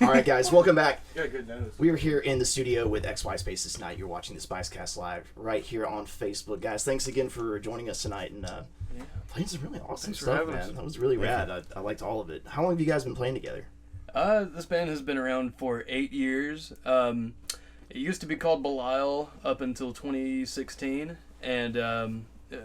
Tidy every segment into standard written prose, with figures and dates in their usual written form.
All right, guys, welcome back. Yeah, good nose. We are here in the studio with XY Spaces tonight. You're watching the Spicecast live right here on Facebook. Guys, thanks again for joining us tonight and playing some really awesome stuff, man. That was really rad. I liked all of it. How long have you guys been playing together? This band has been around for 8 years. It used to be called Belial up until 2016, and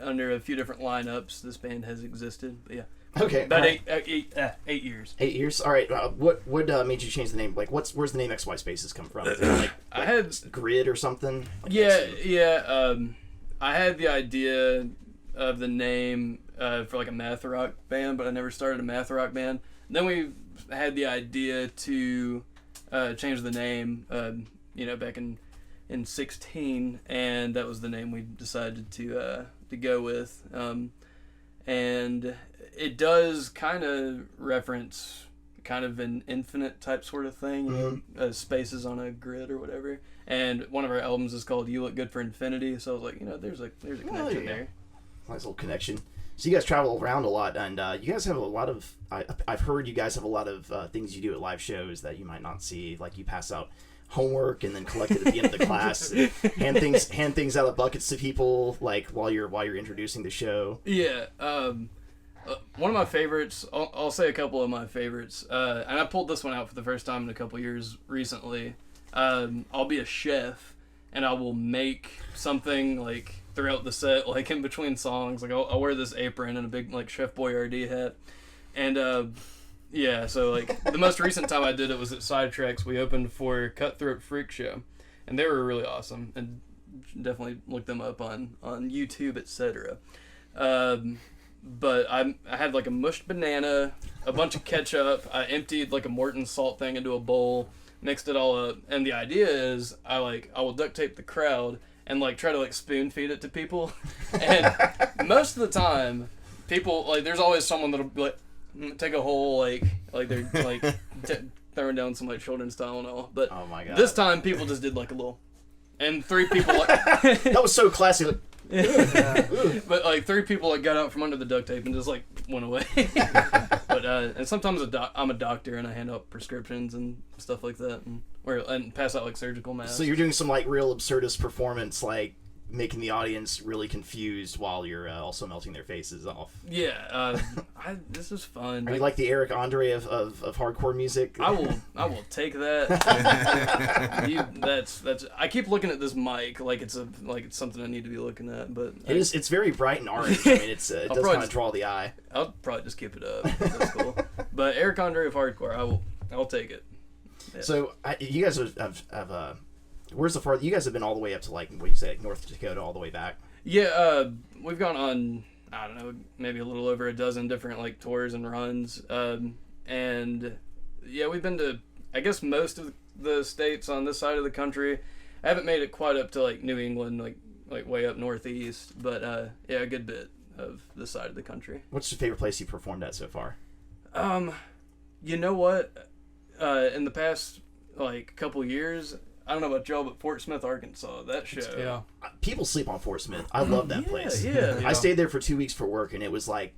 under a few different lineups, this band has existed. But yeah. Okay. About 8 years. 8 years? All right. What made you change the name? Like, where's the name XY Spaces come from? Is it like I had Grid or something? Like yeah. I had the idea of the name for like a math rock band, but I never started a math rock band. Then we had the idea to change the name, back in 16, and that was the name we decided to go with. And it does kind of reference kind of an infinite type sort of thing, spaces on a grid or whatever. And one of our albums is called "You Look Good for Infinity," so I was like, there's a connection there. Nice little connection. So you guys travel around a lot, and you guys have a lot of. I've heard you guys have a lot of things you do at live shows that you might not see. Like you pass out homework and then collect it at the end of the class, and hand things out of buckets to people like while you're introducing the show. Yeah. One of my favorites, I'll say a couple of my favorites, and I pulled this one out for the first time in a couple years recently. I'll be a chef, and I will make something like throughout the set, like in between songs. Like I'll wear this apron and a big like Chef Boyardee hat, and yeah. So like the most recent time I did it was at Sidetracks. We opened for Cutthroat Freak Show, and they were really awesome. And definitely look them up on YouTube, etc. But I had like a mushed banana, a bunch of ketchup. I emptied like a Morton salt thing into a bowl, mixed it all up, and the idea is I will duct tape the crowd and like try to like spoon feed it to people. And most of the time, people like there's always someone that'll be like take a whole like they're like throwing down some like children's Tylenol. But oh my God. This time people just did like a little, and 3 people like that was so classy. Like, but like 3 people like got out from under the duct tape and just like went away. But and sometimes I'm a doctor and I hand out prescriptions and stuff like that, and pass out like surgical masks. So you're doing some like real absurdist performance, like making the audience really confused while you're also melting their faces off. Yeah, this is fun. Are you like the Eric Andre of hardcore music? I will take that. That's. I keep looking at this mic like it's something I need to be looking at, but it's very bright and orange. I mean, it does kind of draw the eye. I'll probably just keep it up. That's cool. But Eric Andre of hardcore, I'll take it. Yeah. So you guys have where's the farthest? You guys have been all the way up to like what do you say, like North Dakota, all the way back. Yeah, we've gone on, I don't know, maybe a little over a dozen different like tours and runs, and yeah, we've been to I guess most of the states on this side of the country. I haven't made it quite up to like New England, like way up northeast, but yeah, a good bit of this side of the country. What's your favorite place you performed at so far? You know what? In the past like couple years, I don't know about y'all, but Fort Smith, Arkansas, that show. Yeah. People sleep on Fort Smith. I love that place. Yeah. I stayed there for 2 weeks for work, and it was like,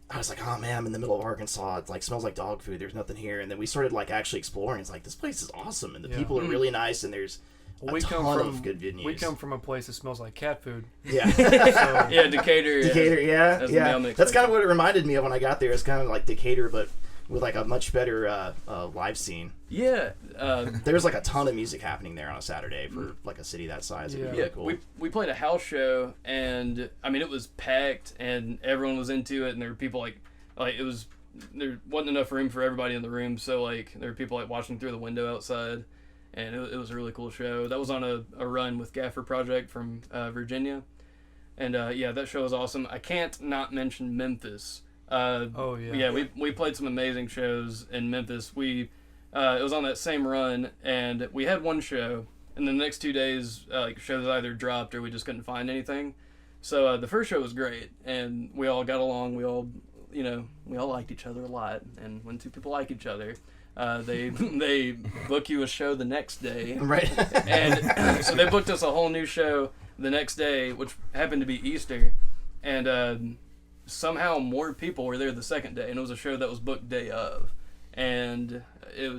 I was like, oh man, I'm in the middle of Arkansas. It like smells like dog food. There's nothing here. And then we started like actually exploring. It's like, this place is awesome, and the people are really nice, and there's a ton of good venues. We come from a place that smells like cat food. Yeah. Yeah, Decatur. Decatur, yeah. That's kind of what it reminded me of when I got there. It's kind of like Decatur, but with like a much better live scene. Yeah. There's like a ton of music happening there on a Saturday for like a city that size. It'd be really cool. We played a house show, and I mean it was packed, and everyone was into it, and there were people like there wasn't enough room for everybody in the room, so like there were people like watching through the window outside, and it was a really cool show. That was on a run with Gaffer Project from Virginia, and yeah, that show was awesome. I can't not mention Memphis. We played some amazing shows in Memphis. It was on that same run, and we had one show, and the next 2 days like shows either dropped or we just couldn't find anything. So the first show was great, and we all got along. We all liked each other a lot, and when 2 people like each other, they book you a show the next day, right? And so they booked us a whole new show the next day, which happened to be Easter, and somehow more people were there the second day, and it was a show that was booked day of, and it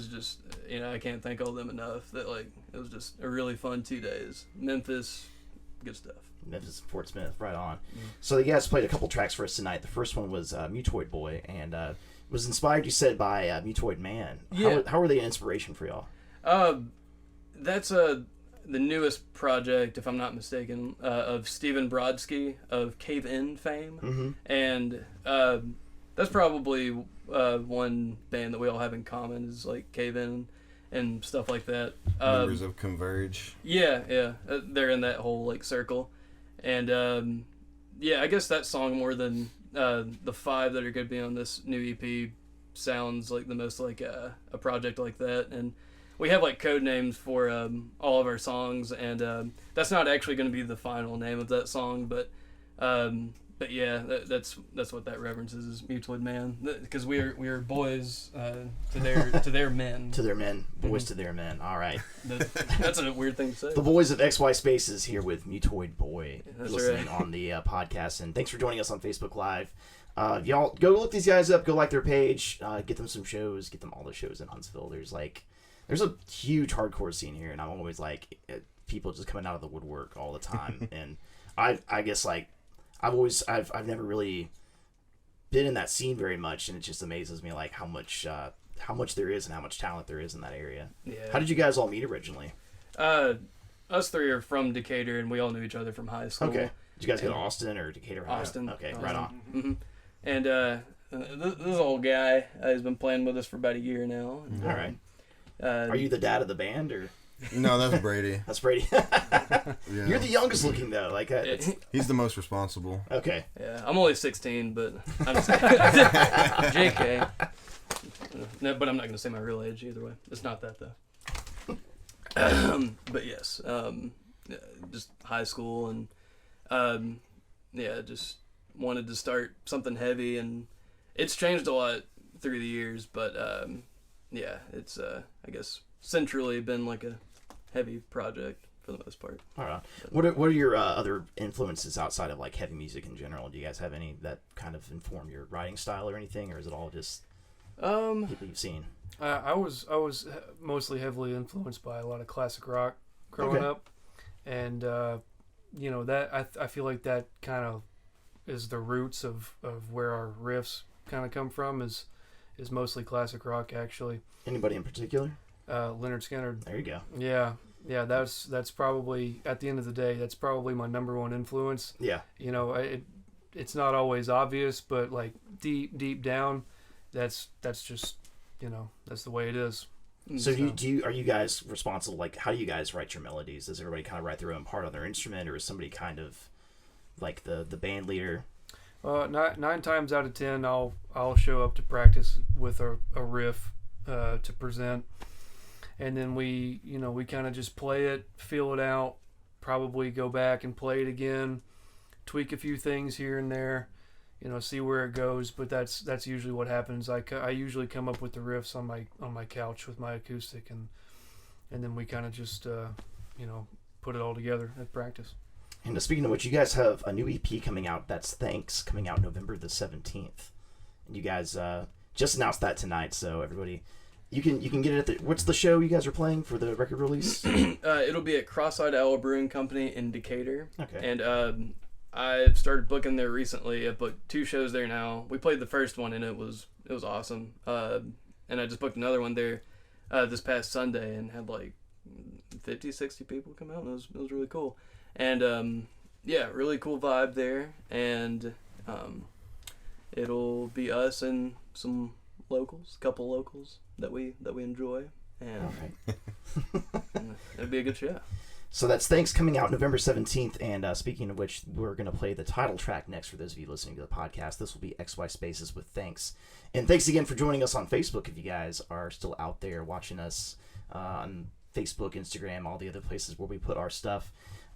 I can't thank all them enough. That like it was just a really fun 2 days. Memphis, good stuff. Memphis, Fort Smith, right on. So you guys played a couple tracks for us tonight. The first one was Mutoid Boy, and was inspired, you said, by Mutoid Man. Yeah. How were they an inspiration for y'all? That's the newest project, if I'm not mistaken, of Steven Brodsky of Cave In fame, and that's probably one band that we all have in common is like Cave In and stuff like that. Members of Converge. Yeah, they're in that whole like circle, and I guess that song more than the 5 that are going to be on this new EP sounds like the most like a project like that, and we have like code names for all of our songs, and that's not actually going to be the final name of that song, but yeah, that's what that references is Mutoid Man, because we are boys to their men. To their men, boys to their men. All right. That's a weird thing to say. The boys of XY Spaces here with Mutoid Boy listening right. on the podcast, and thanks for joining us on Facebook Live. Y'all go look these guys up, go like their page, get them some shows, get them all the shows in Huntsville. There's a huge hardcore scene here, and I'm always like people just coming out of the woodwork all the time, and I guess like I've never really been in that scene very much, and it just amazes me like how much there is and how much talent there is in that area. Yeah. How did you guys all meet originally? Us 3 are from Decatur, and we all knew each other from high school. Okay. Did you guys go to Austin or Decatur High? Austin. Okay, right on. Mm-hmm. And this old guy has been playing with us for about a year now. All right. Are you the dad of the band, or? No, that's Brady. That's Brady. Yeah. You're the youngest looking though. Like he's the most responsible. Okay. Yeah, I'm only 16, but I'm just JK. No, but I'm not gonna say my real age either way. It's not that though. But yes, just high school, and just wanted to start something heavy, and it's changed a lot through the years, but it's I guess centrally been like a heavy project for the most part. All right. What are your other influences outside of like heavy music in general? Do you guys have any that kind of inform your writing style or anything, or is it all just people you've seen? I was mostly heavily influenced by a lot of classic rock growing up, and that I feel like that kind of is the roots of where our riffs kind of come from is mostly classic rock actually. Anybody in particular? Leonard Skinner. There you go. Yeah, that's probably, at the end of the day, that's probably my number one influence. Yeah. It's not always obvious, but like deep down, that's just that's the way it is. So are you guys responsible? Like, how do you guys write your melodies? Does everybody kind of write their own part on their instrument, or is somebody kind of like the band leader? 9 times out of 10, I'll show up to practice with a riff to present, and then we kind of just play it, feel it out, probably go back and play it again, tweak a few things here and there, see where it goes. But that's usually what happens. I usually come up with the riffs on my couch with my acoustic, and then we kind of just put it all together at practice. And speaking of which, you guys have a new EP coming out. That's Thanks, coming out November the 17th. And you guys just announced that tonight, so everybody, you can get it at what's the show you guys are playing for the record release? It'll be at Cross-Eyed Owl Brewing Company in Decatur. Okay. And I've started booking there recently. I've booked 2 shows there now. We played the first one, and it was awesome. And I just booked another one there this past Sunday, and had like 50, 60 people come out, and it was really cool. And really cool vibe there, and it'll be us and some locals, couple locals that we enjoy, and it'll be a good show. So that's Thanks, coming out November 17th, and speaking of which, we're going to play the title track next for those of you listening to the podcast. This will be XY Spaces with Thanks. And thanks again for joining us on Facebook if you guys are still out there watching us on Facebook, Instagram, all the other places where we put our stuff.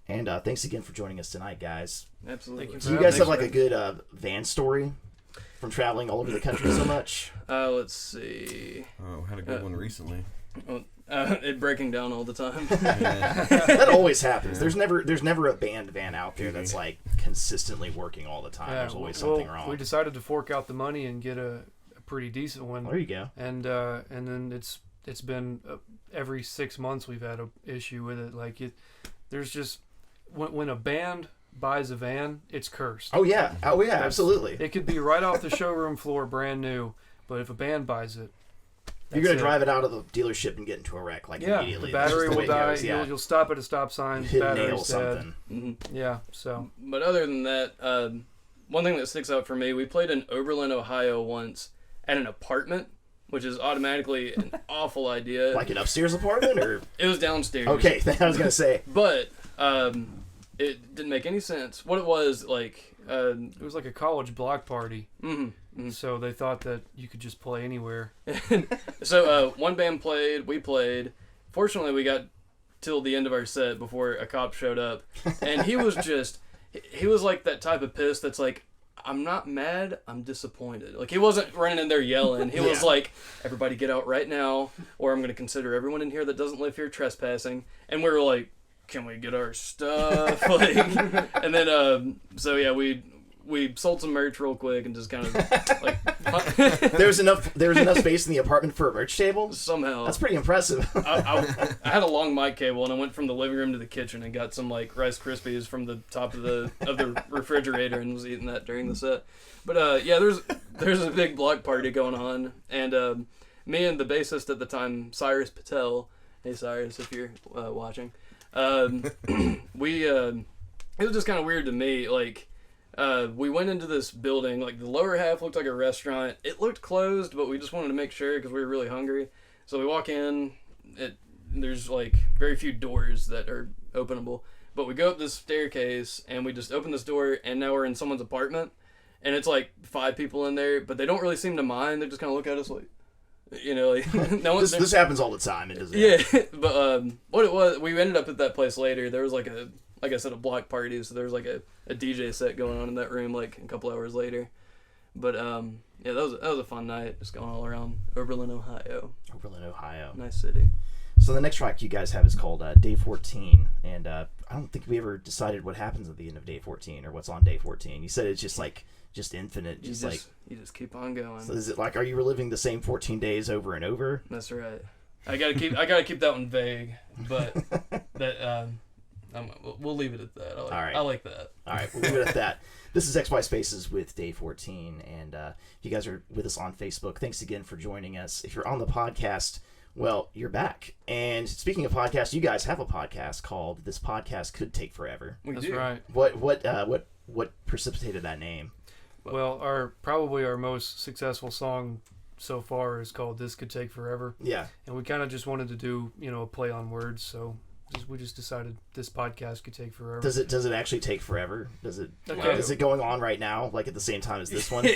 And thanks again for joining us tonight, guys. Absolutely. Do you guys have like a good van story from traveling all over the country so much? Let's see. Oh, had a good one recently. It breaking down all the time. That always happens. There's never a band van out there that's like consistently working all the time. Yeah, there's always something wrong. We decided to fork out the money and get a pretty decent one. There you go. And then it's it's been every 6 months we've had a issue with it. Like there's just when a band buys a van, it's cursed. Oh yeah, absolutely. It could be right off the showroom floor, brand new, but if a band buys it, you're gonna drive it out of the dealership and get into a wreck immediately. The battery will die. Yeah. You'll stop at a stop sign. Hit battery's nail dead. something. Mm-hmm. Yeah. So. But other than that, one thing that sticks out for me, we played in Oberlin, Ohio once at an apartment, which is automatically an awful idea. Like an upstairs apartment, or it was downstairs. Okay, I was gonna say. But it didn't make any sense. What it was like. It was like a college block party. Mm-hmm. Mm-hmm. So they thought that you could just play anywhere. So one band played, we played. Fortunately, we got till the end of our set before a cop showed up, and he was like that type of piss that's like, I'm not mad, I'm disappointed. Like, he wasn't running in there yelling. He was like, everybody get out right now, or I'm going to consider everyone in here that doesn't live here trespassing. And we were like, can we get our stuff? Like, and then so yeah, we sold some merch real quick and just kind of like there was enough space in the apartment for a merch table. Somehow that's pretty impressive. I had a long mic cable and I went from the living room to the kitchen and got some like Rice Krispies from the top of the refrigerator and was eating that during the set. But yeah, there's a big block party going on, and me and the bassist at the time, Cyrus Patel. Hey Cyrus, if you're watching. It was just kind of weird to me, like, we went into this building, like, the lower half looked like a restaurant. It looked closed, but we just wanted to make sure because we were really hungry. So we walk in, there's, like, very few doors that are openable. But we go up this staircase, and we just open this door, and now we're in someone's apartment. And it's, like, 5 people in there, but they don't really seem to mind. They just kind of look at us like, you know, like, no one's this happens all the time. It doesn't. Yeah, but what it was, we ended up at that place later. There was like I said, a block party, so there was like a DJ set going on in that room like a couple hours later. But yeah, that was a fun night, just going all around Oberlin, Ohio. Oberlin, Ohio. Nice city. So the next track you guys have is called Day 14, and I don't think we ever decided what happens at the end of Day 14 or what's on Day 14. You said it's just like infinite, you just keep on going. So is it like, are you reliving the same 14 days over and over? That's right. I gotta keep that one vague, but that we'll leave it at that. All right. I like that. All right, we'll leave it at that. This is XY Spaces with Day 14, and if you guys are with us on Facebook, thanks again for joining us. If you're on the podcast, well, you're back. And speaking of podcasts, you guys have a podcast called This Podcast Could Take Forever. That's right. What precipitated that name? Well, probably our most successful song so far is called "This Could Take Forever." Yeah, and we kind of just wanted to do, a play on words, so we just decided this podcast could take forever. Does it actually take forever? Is it going on right now, like at the same time as this one? Yeah,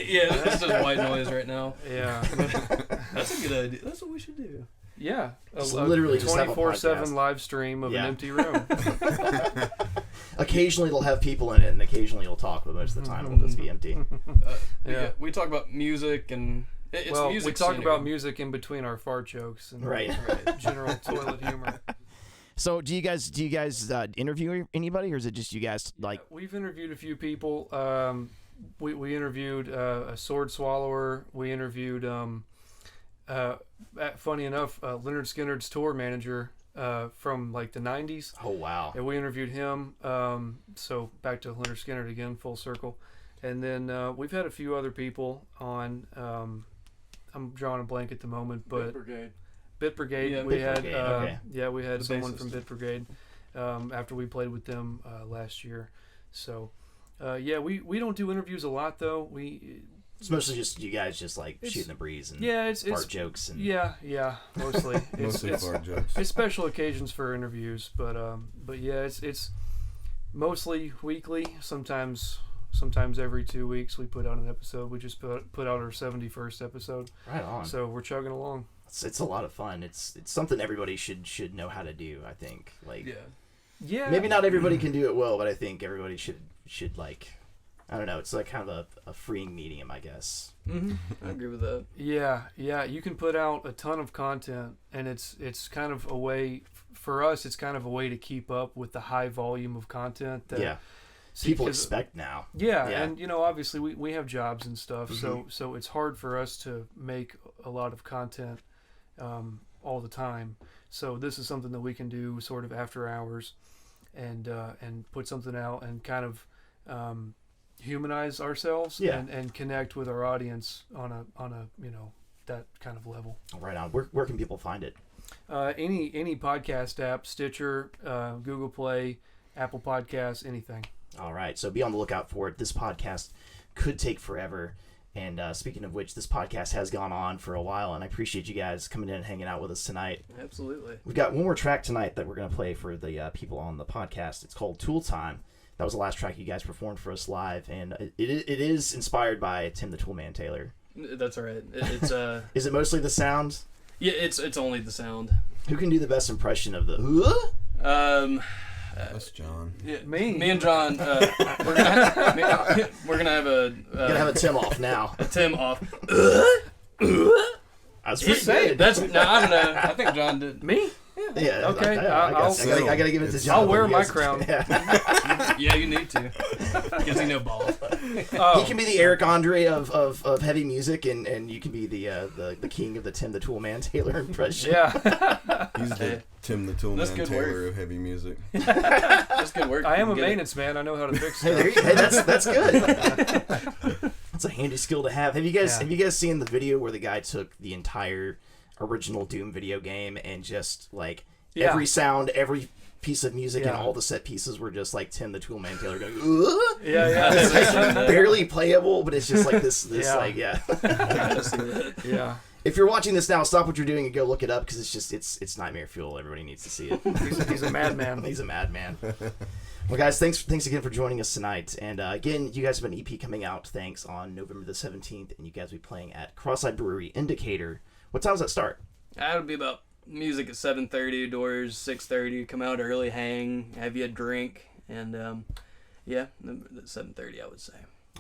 it's just white noise right now. Yeah, that's a good idea. That's what we should do. Yeah, literally 24/7 live stream of an empty room. Occasionally they'll have people in it, and occasionally you'll talk, but most of the time it'll just be empty. We talk about music and music. We talk about music in between our fart jokes and general toilet humor. So, do you guys interview anybody, or is it just you guys like? We've interviewed a few people. We interviewed a sword swallower. We interviewed funny enough, Leonard Skinner's tour manager from like the 90s. Oh wow! And we interviewed him. So back to Leonard Skinner again, full circle. And then we've had a few other people on. I'm drawing a blank at the moment, but Bit Brigade. Yeah, we had okay. we had the someone bassist from Bit Brigade after we played with them last year. So we don't do interviews a lot though. It's mostly just you guys just like shooting the breeze and fart jokes and mostly Mostly fart jokes. It's special occasions for interviews, but yeah, it's mostly weekly. Sometimes every 2 weeks we put out an episode. We just put out our 71st episode. Right on. So we're chugging along. It's a lot of fun. It's something everybody should know how to do. I think yeah. Maybe not everybody can do it well, but I think everybody should like. I don't know. It's like kind of a freeing medium, I guess. Mm-hmm. I agree with that. Yeah. You can put out a ton of content, and it's kind of a way for us. It's kind of a way to keep up with the high volume of content that people expect now. Yeah, and obviously we have jobs and stuff, mm-hmm. so it's hard for us to make a lot of content all the time. So this is something that we can do sort of after hours, and put something out and kind of humanize ourselves and connect with our audience on a that kind of level. Right on. Where can people find it? Any podcast app, Stitcher, Google Play, Apple Podcasts, anything. All right. So be on the lookout for it. This podcast could take forever. And speaking of which, this podcast has gone on for a while, and I appreciate you guys coming in and hanging out with us tonight. Absolutely. We've got one more track tonight that we're going to play for the people on the podcast. It's called Tool Time. That was the last track you guys performed for us live, and it is inspired by Tim the Toolman Taylor. That's all right. It's Is it mostly the sound? Yeah, it's only the sound. Who can do the best impression of the? That's John. Yeah, Me and John. We're gonna have a Gonna have a Tim off now. a Tim off. That's pretty good. That's no, I don't know. I think John did. Me? Yeah. Okay, I gotta give it to John. I'll wear my Yes. crown. Yeah. Yeah, you need to. Gives you no balls. He can be the Eric Andre of heavy music, and you can be the king of the Tim the Toolman Taylor impression. Yeah. He's the Tim the Toolman good Taylor work. of heavy music. That's good work. I am a Get it. maintenance man. I know how to fix Hey, stuff. hey, that's good. That's a handy skill to have. Have you guys seen the video where the guy took the entire original Doom video game and just like every sound, every piece of music, and all the set pieces were just like Tim the Toolman Taylor going, "Ugh?" Yeah. It's like barely playable, but it's just like this Yeah. Yeah. If you're watching this now, stop what you're doing and go look it up, because it's nightmare fuel. Everybody needs to see it. He's a madman. He's a madman. Well, guys, thanks again for joining us tonight. And again, you guys have an EP coming out, thanks, on November the 17th, and you guys will be playing at Cross-Eyed Brewery Indicator. What time does that start? That'll be about music at 7:30, doors 6:30. Come out early, hang, have you a drink, and 7:30 I would say.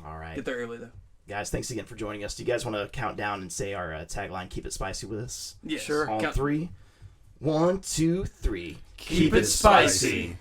All right. Get there early though. Guys, thanks again for joining us. Do you guys want to count down and say our tagline, Keep It Spicy, with us? Yes. Sure. On 3. 1, 2, 3. Keep it spicy.